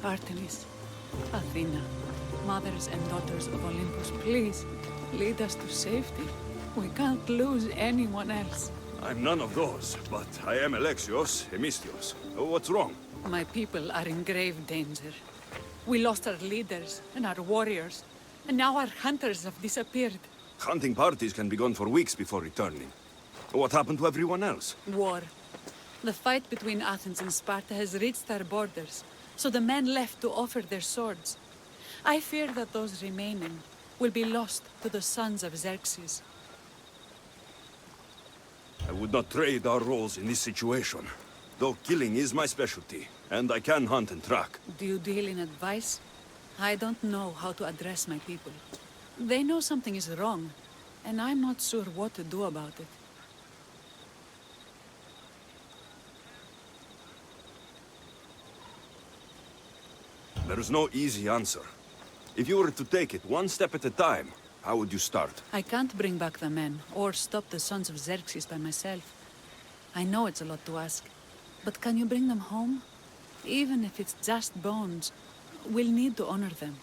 Artemis, Athena, mothers and daughters of Olympus, please, lead us to safety. We can't lose anyone else. I'm none of those, but I am Alexios, Hemistios. What's wrong? My people are in grave danger. We lost our leaders and our warriors, and now our hunters have disappeared. Hunting parties can be gone for weeks before returning. What happened to everyone else? War. The fight between Athens and Sparta has reached our borders, so the men left to offer their swords. I fear that those remaining will be lost to the sons of Xerxes. I would not trade our roles in this situation. Though killing is my specialty, and I can hunt and track. Do you deal in advice? I don't know how to address my people. They know something is wrong, and I'm not sure what to do about it. There is no easy answer. If you were to take it one step at a time, how would you start? I can't bring back the men, or stop the sons of Xerxes by myself. I know it's a lot to ask, but can you bring them home? Even if it's just bones, we'll need to honor them.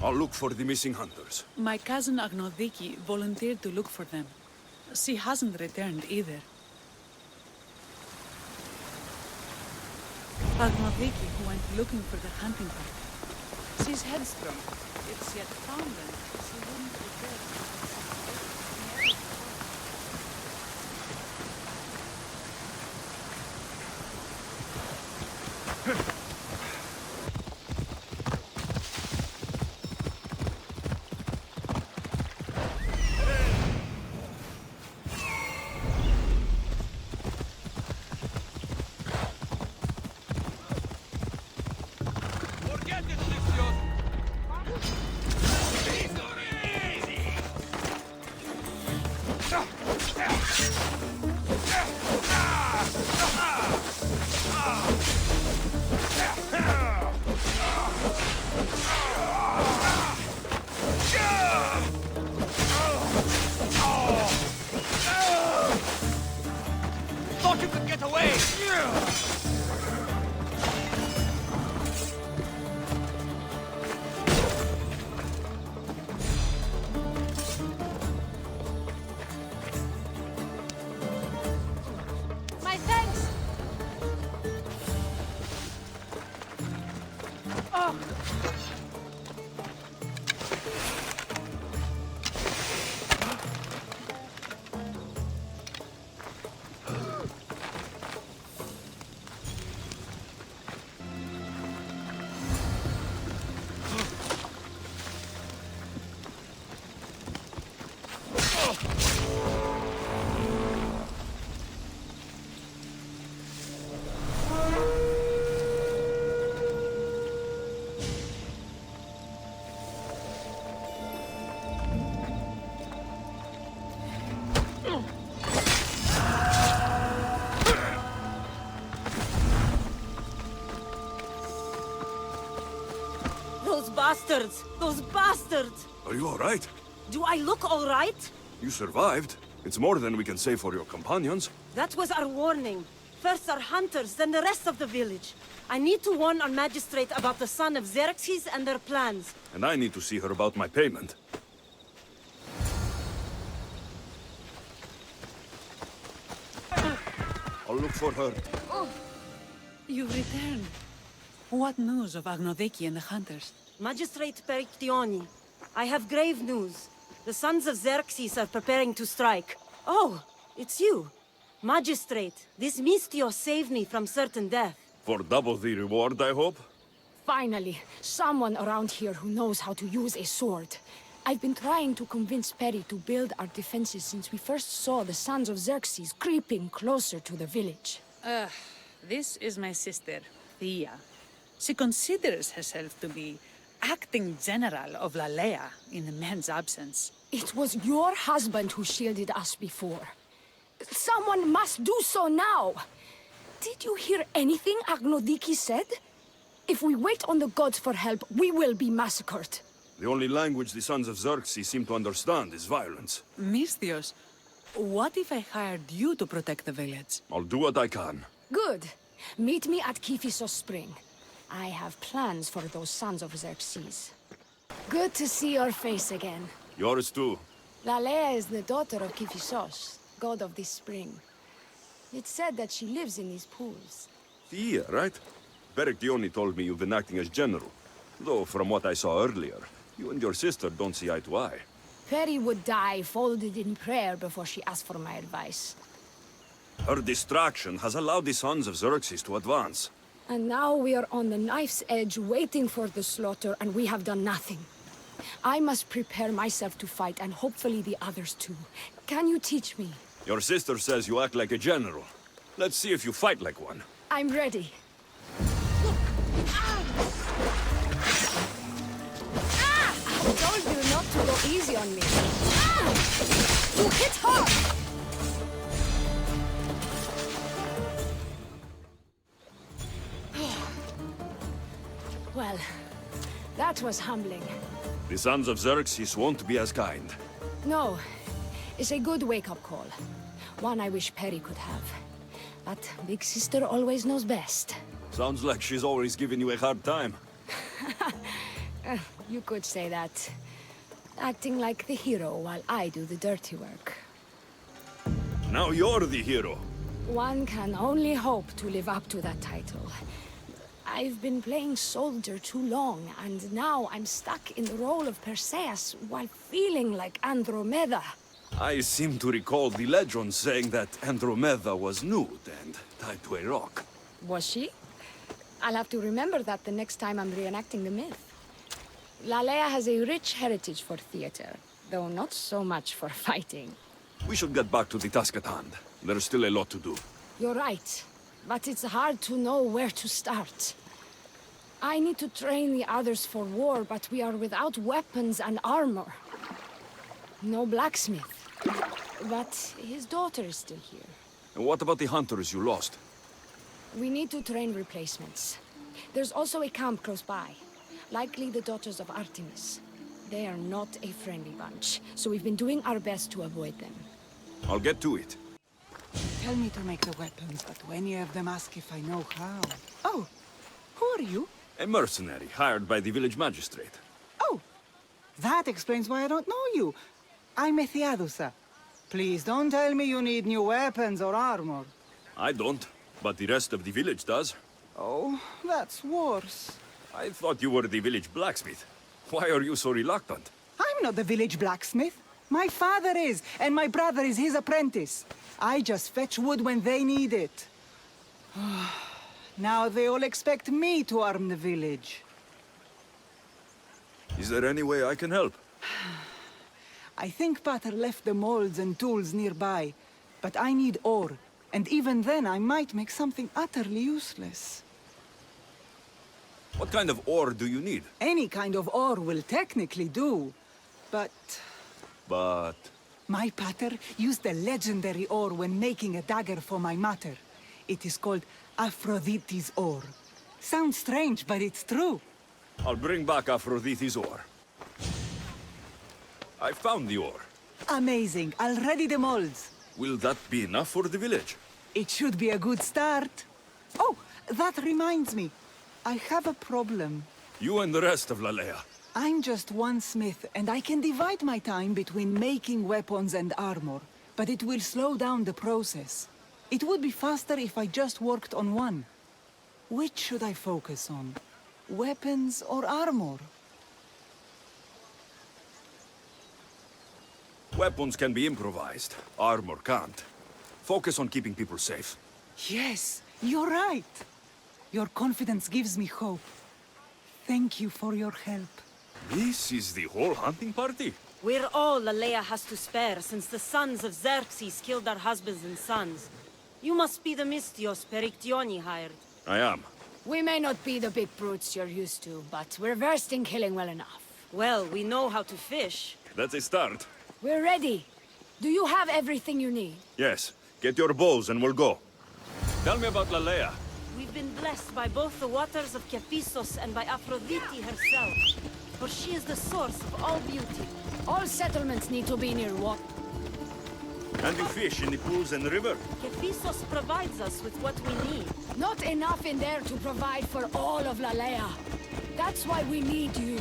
I'll look for the missing hunters. My cousin Agnodiki volunteered to look for them. She hasn't returned either. Agnodiki, who went looking for the hunting party. She's headstrong. If she had found them, she wouldn't return. Thought you could get away! My thanks! Oh! Those bastards! Those bastards! Are you all right? Do I look all right? You survived. It's more than we can say for your companions. That was our warning. First our hunters, then the rest of the village. I need to warn our magistrate about the son of Xerxes and their plans. And I need to see her about my payment. I'll look for her. Oh. You've returned. What news of Agnodiki and the hunters? Magistrate Perictioni, I have grave news. The sons of Xerxes are preparing to strike. Oh, it's you. Magistrate, this Mistio saved me from certain death. For double the reward, I hope? Finally, someone around here who knows how to use a sword. I've been trying to convince Peri to build our defenses since we first saw the sons of Xerxes creeping closer to the village. This is my sister, Thea. She considers herself to be acting general of Lalea in the man's absence. It was your husband who shielded us before. Someone must do so now! Did you hear anything Agnodiki said? If we wait on the gods for help, we will be massacred. The only language the sons of Xerxes seem to understand is violence. Mistios, what if I hired you to protect the village? I'll do what I can. Good. Meet me at Kephisos Spring. I have plans for those sons of Xerxes. Good to see your face again. Yours too. Lalea is the daughter of Kephisos, god of this spring. It's said that she lives in these pools. Yeah, right? Perictione told me you've been acting as general. Though, from what I saw earlier, you and your sister don't see eye to eye. Peri would die folded in prayer before she asked for my advice. Her distraction has allowed the sons of Xerxes to advance. And now we are on the knife's edge waiting for the slaughter, and we have done nothing. I must prepare myself to fight, and hopefully the others too. Can you teach me? Your sister says you act like a general. Let's see if you fight like one. I'm ready. I told you not to go easy on me. You hit hard! Well, that was humbling. The sons of Xerxes won't be as kind. No, it's a good wake-up call. One I wish Peri could have. But Big Sister always knows best. Sounds like she's always giving you a hard time. You could say that. Acting like the hero while I do the dirty work. Now you're the hero. One can only hope to live up to that title. I've been playing soldier too long, and now I'm stuck in the role of Perseus while feeling like Andromeda. I seem to recall the legend saying that Andromeda was nude and tied to a rock. Was she? I'll have to remember that the next time I'm reenacting the myth. Lalea has a rich heritage for theater, though not so much for fighting. We should get back to the task at hand. There's still a lot to do. You're right, but it's hard to know where to start. I need to train the others for war, but we are without weapons and armor. No blacksmith. But his daughter is still here. And what about the hunters you lost? We need to train replacements. There's also a camp close by. Likely the daughters of Artemis. They are not a friendly bunch, so we've been doing our best to avoid them. I'll get to it. Tell me to make the weapons, but when you have them, ask if I know how. Oh, who are you? A mercenary hired by the village magistrate. Oh, that explains why I don't know you. I'm Ethiadusa. Please don't tell me you need new weapons or armor. I don't, but the rest of the village does. Oh, that's worse. I thought you were the village blacksmith. Why are you so reluctant? I'm not the village blacksmith. My father is, and my brother is his apprentice. I just fetch wood when they need it. Now they all expect me to arm the village. Is there any way I can help? I think Pater left the molds and tools nearby, but I need ore, and even then I might make something utterly useless. What kind of ore do you need? Any kind of ore will technically do, but... But... My pater used a legendary ore when making a dagger for my mater. It is called APHRODITE's ore. Sounds strange, but it's true. I'll bring back Aphrodite's ore. I found the ore. Amazing. I'll ready the molds. Will that be enough for the village? It should be a good start. Oh, that reminds me. I have a problem. You and the rest of Lalea. I'm just one smith, and I can divide my time between making weapons and armor, but it will slow down the process. It would be faster if I just worked on one. Which should I focus on? Weapons or armor? Weapons can be improvised. Armor can't. Focus on keeping people safe. Yes, you're right. Your confidence gives me hope. Thank you for your help. This is the whole hunting party? We're all Lalea has to spare since the sons of Xerxes killed our husbands and sons. You must be the Mystios Perictione hired. I am. We may not be the big brutes you're used to, but we're versed in killing well enough. Well, we know how to fish. That's a start. We're ready. Do you have everything you need? Yes. Get your bows and we'll go. Tell me about Lalea. We've been blessed by both the waters of Kephisos and by Aphrodite herself. For she is the source of all beauty. All settlements need to be near water. And you fish in the pools and river. Ubisoft provides us with what we need. Not enough in there to provide for all of Lalea. That's why we need you.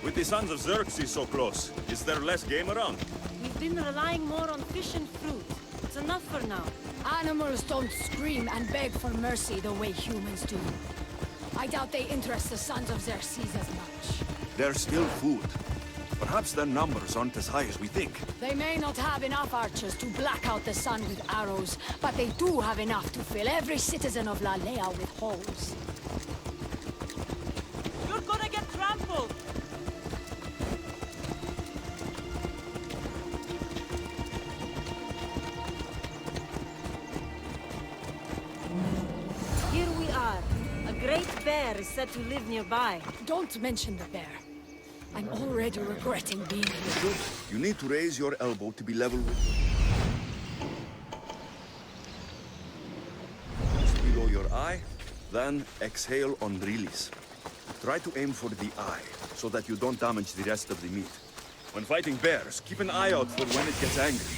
With the Sons of Xerxes so close, is there less game around? We've been relying more on fish and fruit. It's enough for now. Animals don't scream and beg for mercy the way humans do. I doubt they interest the Sons of Xerxes as much. There's still food. Perhaps their numbers aren't as high as we think. They may not have enough archers to black out the sun with arrows, but they do have enough to fill every citizen of Lalea with holes. You're gonna get trampled! Here we are. A great bear is said to live nearby. Don't mention the bear. I'm already regretting being here. You need to raise your elbow to be level with... Just below your eye, then exhale on release. Try to aim for the eye, so that you don't damage the rest of the meat. When fighting bears, keep an eye out for when it gets angry.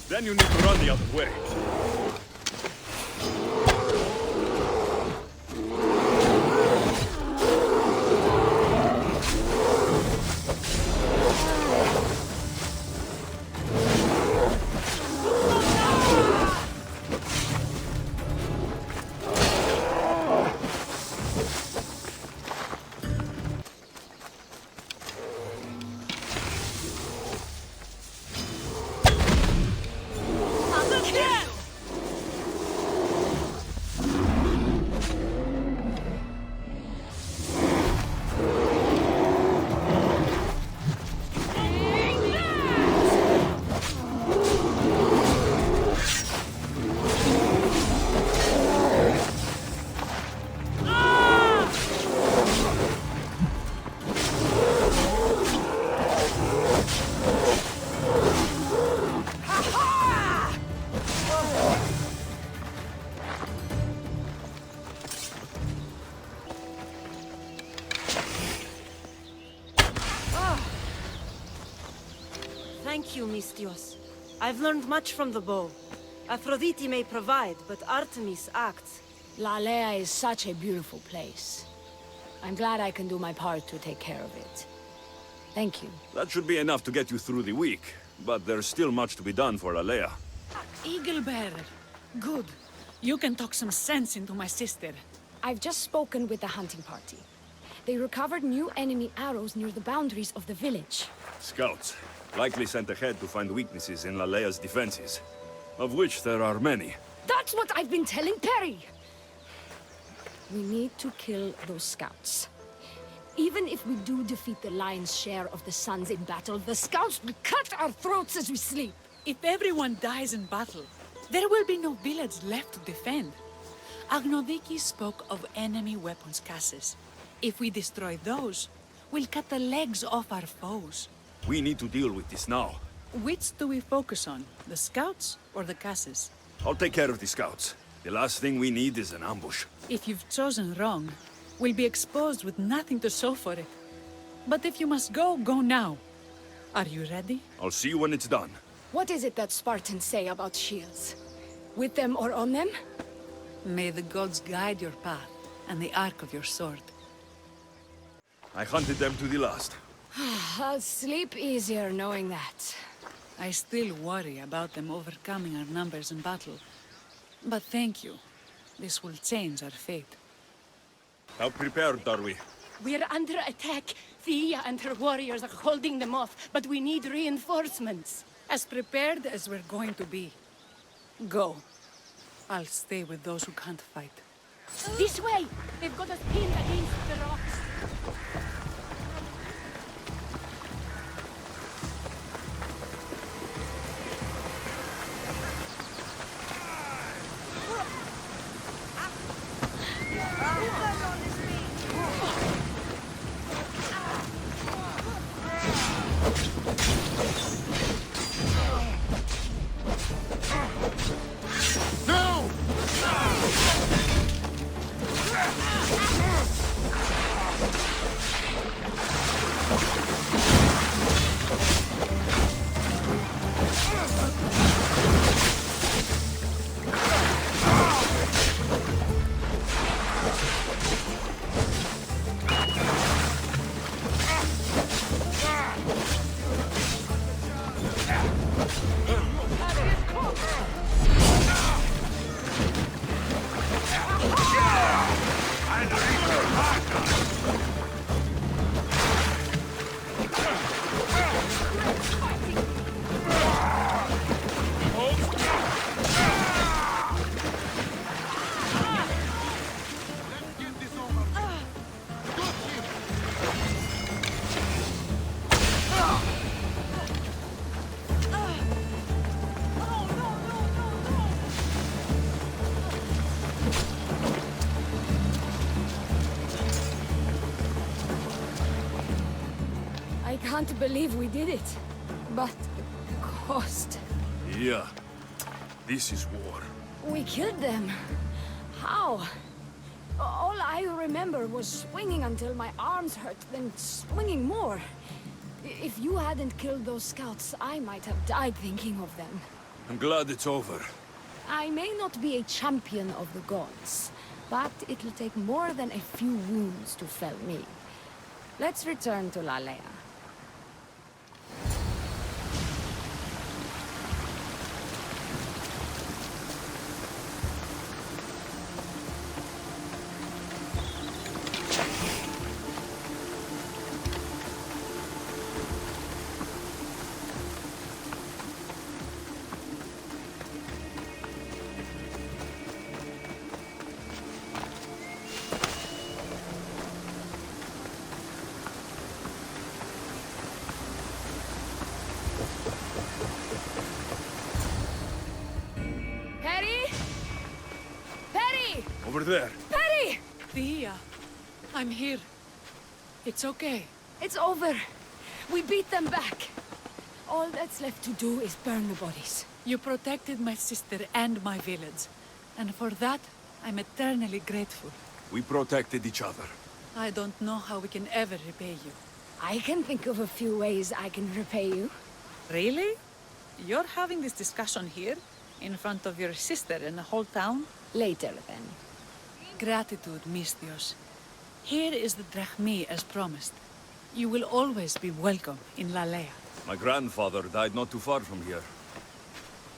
Then you need to run the other way. Thank you, Mistios. I've learned much from the bow. Aphrodite may provide, but Artemis acts. Lalea is such a beautiful place. I'm glad I can do my part to take care of it. Thank you. That should be enough to get you through the week, but there's still much to be done for Alea. Eagle Bearer. Good. You can talk some sense into my sister. I've just spoken with the hunting party. They recovered new enemy arrows near the boundaries of the village. Scouts, likely sent ahead to find weaknesses in Lalea's defenses, of which there are many. That's what I've been telling Perry! We need to kill those scouts. Even if we do defeat the lion's share of the Sons in battle, the scouts will cut our throats as we sleep. If everyone dies in battle, there will be no village left to defend. Agnodiki spoke of enemy weapons cases. If we destroy those, we'll cut the legs off our foes. We need to deal with this now. Which do we focus on? The scouts or the casses? I'll take care of the scouts. The last thing we need is an ambush. If you've chosen wrong, we'll be exposed with nothing to show for it. But if you must go, go now. Are you ready? I'll see you when it's done. What is it that Spartans say about shields? With them or on them? May the gods guide your path and the arc of your sword. I hunted them to the last. I'll sleep easier knowing that. I still worry about them overcoming our numbers in battle. But thank you. This will change our fate. How prepared are we? We're under attack. Thea and her warriors are holding them off, but we need reinforcements. As prepared as we're going to be. Go. I'll stay with those who can't fight. This way! They've got us pinned against the rocks. can't believe we did it. But the cost. Yeah. This is war. We killed them. How? All I remember was swinging until my arms hurt, then swinging more. If you hadn't killed those scouts, I might have died thinking of them. I'm glad it's over. I may not be a champion of the gods, but it'll take more than a few wounds to fell me. Let's return to Lalea. Over there. Perry! Thea, I'm here. It's okay. It's over. We beat them back. All that's left to do is burn the bodies. You protected my sister and my village. And for that, I'm eternally grateful. We protected each other. I don't know how we can ever repay you. I can think of a few ways I can repay you. Really? You're having this discussion here? In front of your sister and the whole town? Later, then. Gratitude, Misthios. Here is the drachmae as promised. You will always be welcome in Lalea. My grandfather died not too far from here.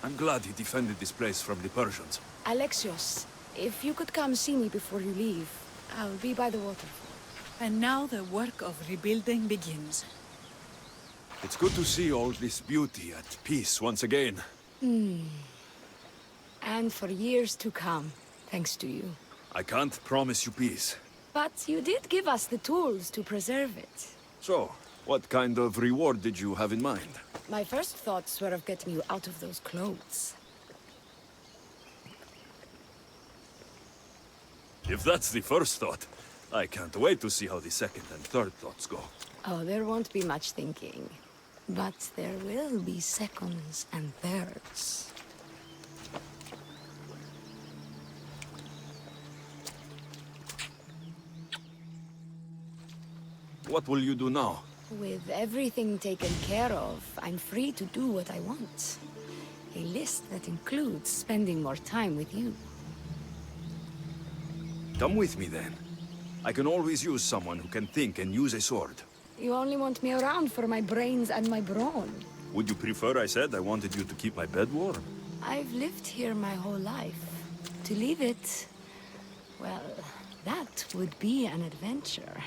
I'm glad he defended this place from the Persians. Alexios, if you could come see me before you leave, I'll be by the waterfall. And now the work of rebuilding begins. It's good to see all this beauty at peace once again. And for years to come, thanks to you. I can't promise you peace. But you did give us the tools to preserve it. So, what kind of reward did you have in mind? My first thoughts were of getting you out of those clothes. If that's the first thought, I can't wait to see how the second and third thoughts go. Oh, there won't be much thinking. But there will be seconds and thirds. What will you do now? With everything taken care of, I'm free to do what I want. A list that includes spending more time with you. Come with me then. I can always use someone who can think and use a sword. You only want me around for my brains and my brawn. Would you prefer I said I wanted you to keep my bed warm? I've lived here my whole life. To leave it, well, that would be an adventure.